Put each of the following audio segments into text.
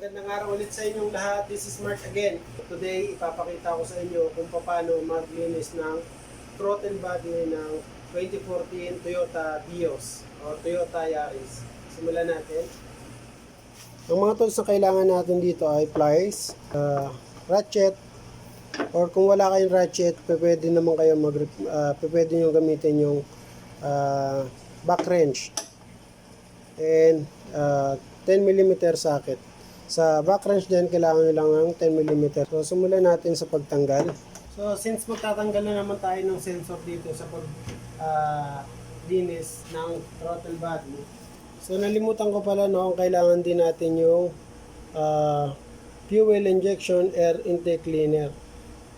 Magandang araw ulit sa inyong lahat. This is Mark again. Today, ipapakita ko sa inyo kung paano maglinis ng throttle body ng 2014 Toyota Vios o Toyota Yaris. Simulan natin. Ang mga tools na kailangan natin dito ay pliers, ratchet, or kung wala kayong ratchet, pwede naman kayo pwede nyo gamitin yung back wrench and 10mm socket. Sa back wrench din, kailangan nyo lang ng 10mm. So, simulan natin sa pagtanggal. So, since magtatanggal na naman tayo ng sensor dito sa linis ng throttle body. So, nalimutan ko pala, no, kailangan din natin yung fuel injection air intake cleaner.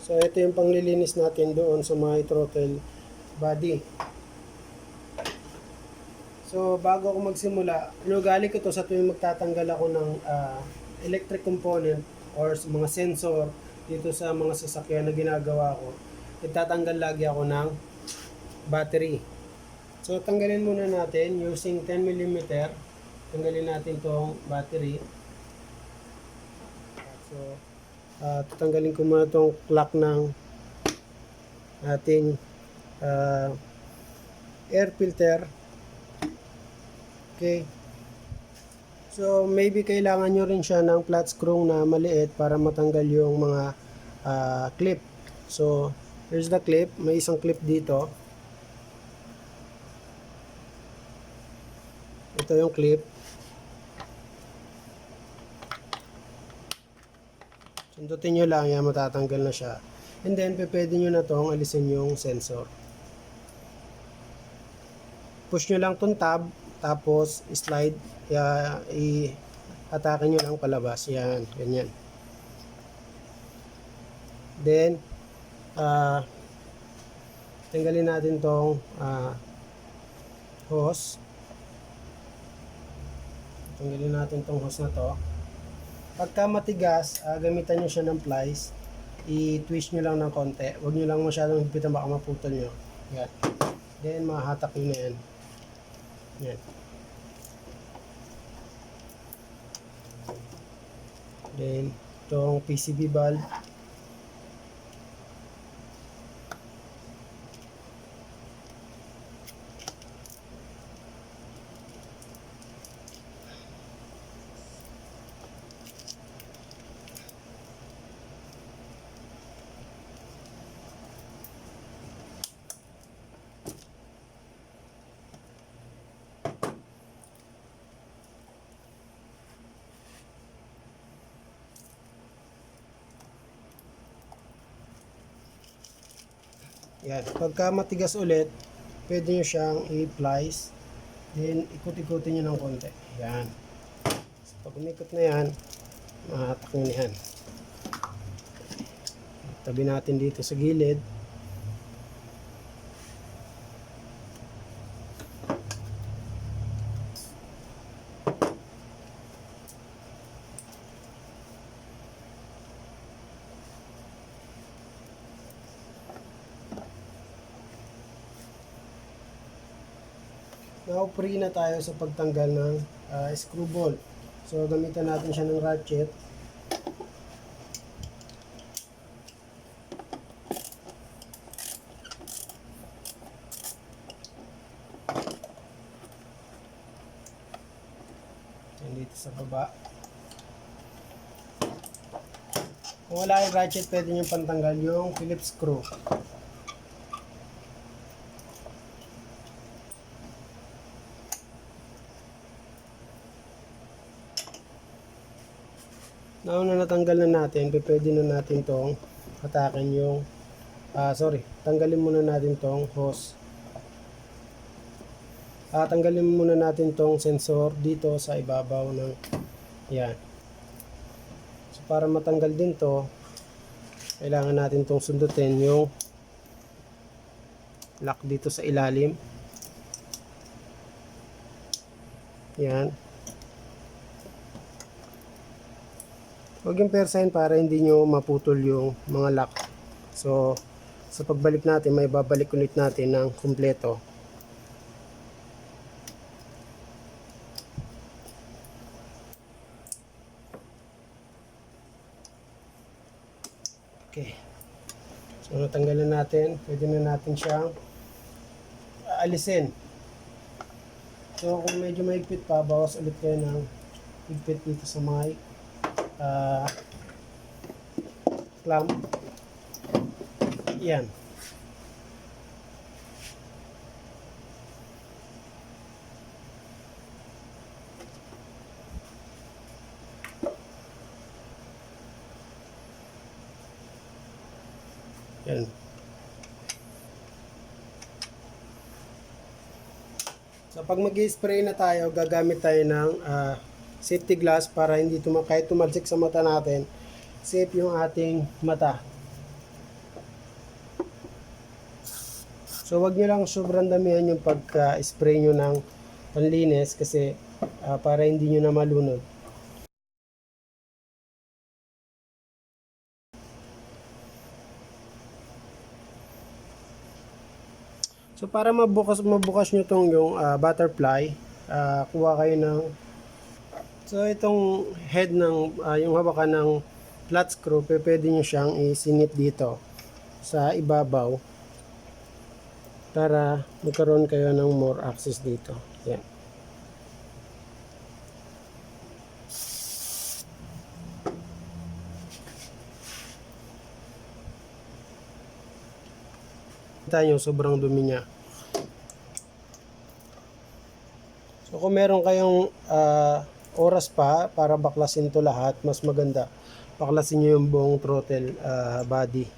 So, ito yung panglilinis natin doon sa mga throttle body. So, bago ako magsimula, inugali ko to sa tuwing magtatanggal ako ng electric component or mga sensor dito sa mga sasakyan na ginagawa ko. Itatanggal lagi ako ng battery. So, tanggalin muna natin using 10mm. Tanggalin natin tong battery. So, tatanggalin ko muna tong clock ng ating air filter. Okay. So, maybe kailangan nyo rin siya ng flat screw na maliit para matanggal yung mga clip. So, here's the clip. May isang clip dito. Ito yung clip. Sundutin nyo lang yan, matatanggal na siya. And then, pwede nyo na itong alisin yung sensor. Push nyo lang itong tab. Tapos, slide, i-atake nyo lang palabas. Yan, ganyan. Then, tanggalin natin tong hose. Tanggalin natin tong hose na to. Pagka matigas, gamitan nyo siya ng pliers. I-twist nyo lang ng konti. Huwag nyo lang masyadong hipitan, baka maputol nyo. Yan. Then, mahatak nyo na yan. Yan. Then, itong PCB valve. Yan. Pagka matigas ulit, pwede nyo siyang i-pliers. Then, ikot-ikutin nyo ng konti. Yan. So, pag umikot na yan, mahatak nyo na yan. Tabi natin dito sa gilid. Now, free na tayo sa pagtanggal ng screw bolt. So, gamitan natin siya ng ratchet. Yan dito sa baba. Kung wala yung ratchet, pwede nyo pantanggal yung Phillips screw. Now na natanggal na natin, pwede na natin tong hatakin yung tanggalin muna natin tong hose. Tanggalin muna natin tong sensor dito sa ibabaw ng yan. So, para matanggal din to, kailangan natin tong sundutin yung lock dito sa ilalim. Yan. Huwag yung persahin para hindi nyo maputol yung mga lock. So, sa pagbalik natin, may babalik ulit natin ng kumpleto. Okay. So natanggalan natin, pwede na natin siyang aalisin. So kung medyo mahigpit pa, bawas ulit kayo ng higpit dito sa may clamp. Yan. Yan. So pag mag-i-spray na tayo, gagamit tayo ng safety glass para hindi kahit tumalsik sa mata natin, safe yung ating mata. So wag nyo lang sobrang damihan yung pagka-spray nyo ng panlinis kasi para hindi nyo na malunod. So para mabukas nyo tong yung butterfly, kuha kayo ng itong head ng yung hawakan ng flat screw, pwede nyo siyang isingit dito sa ibabaw para magkaroon kayo ng more access dito. Yan. Kita nyo, sobrang dumi niya. So kung meron kayong oras pa para baklasin to lahat, mas maganda baklasin nyo yung buong throttle body.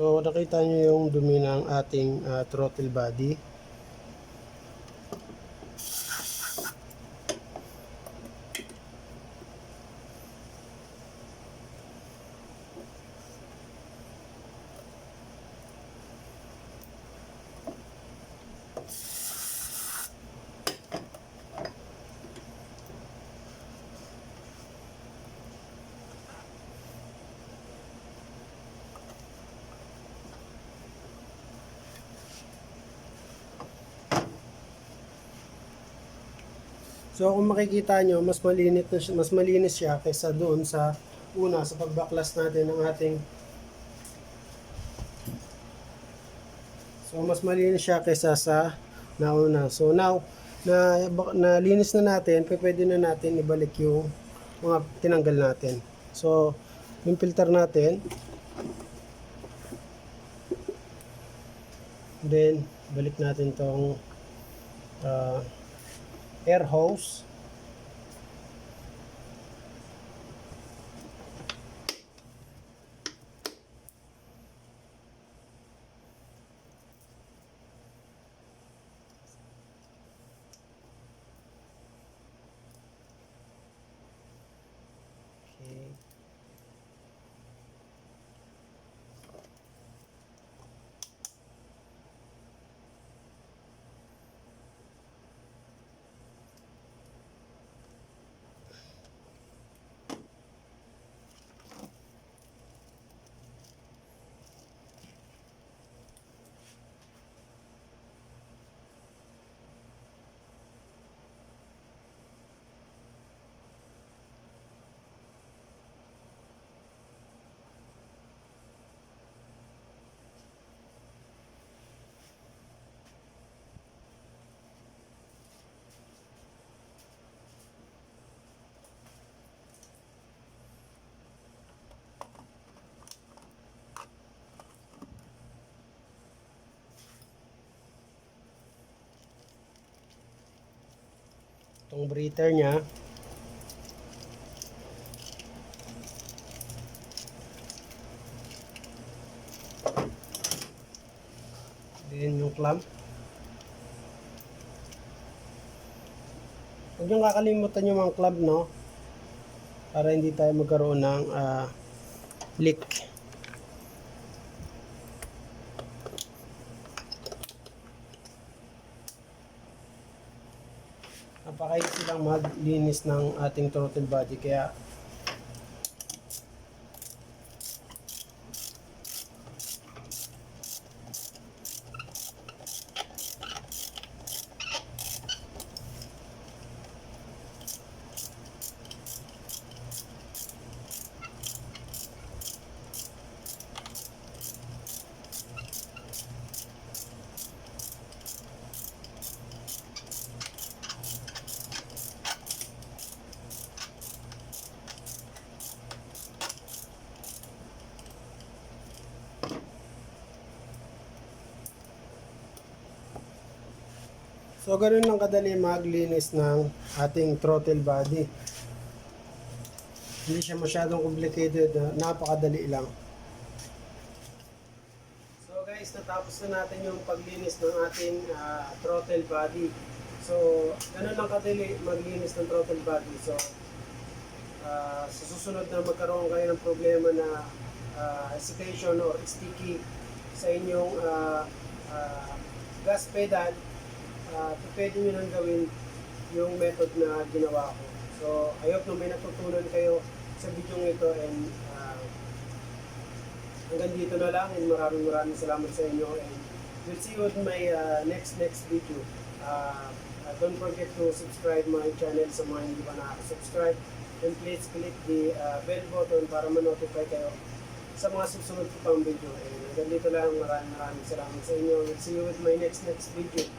So nakita nyo yung dumi ng ating throttle body. So kung makikita nyo, mas malinis siya kaysa doon sa una sa pagbaklas natin ng ating. So mas malinis siya kaysa sa nauna. So now na linis na natin, pwede na natin ibalik yung mga tinanggal natin. So yung filter natin, then balik natin tong air hose. Okay. Itong breather niya. Then yung clamp. Huwag niyong kakalimutan yung mga clamp, no? Para hindi tayo magkaroon ng leak. Napaka-easy lang maglinis ng ating throttle body, kaya So, ganun lang kadali maglinis ng ating throttle body. Hindi siya masyadong complicated, napakadali lang. So guys, natapos na natin yung paglinis ng ating throttle body. So, ganun lang kadali maglinis ng throttle body. So, sa susunod na magkaroon kayo ng problema na hesitation or sticky sa inyong gas pedal, pwede nyo nang gawin yung method na ginawa ko. So, I hope na may natutunan kayo sa video ito, and hanggang dito na lang, and maraming salamat sa inyo, and we'll see you in my next video. Don't forget to subscribe my channel sa mga hindi pa nakaka-subscribe, and please click the bell button para ma-notify kayo sa mga susunod ko pang video. And hanggang dito lang, maraming salamat sa inyo. We'll see you with my next video.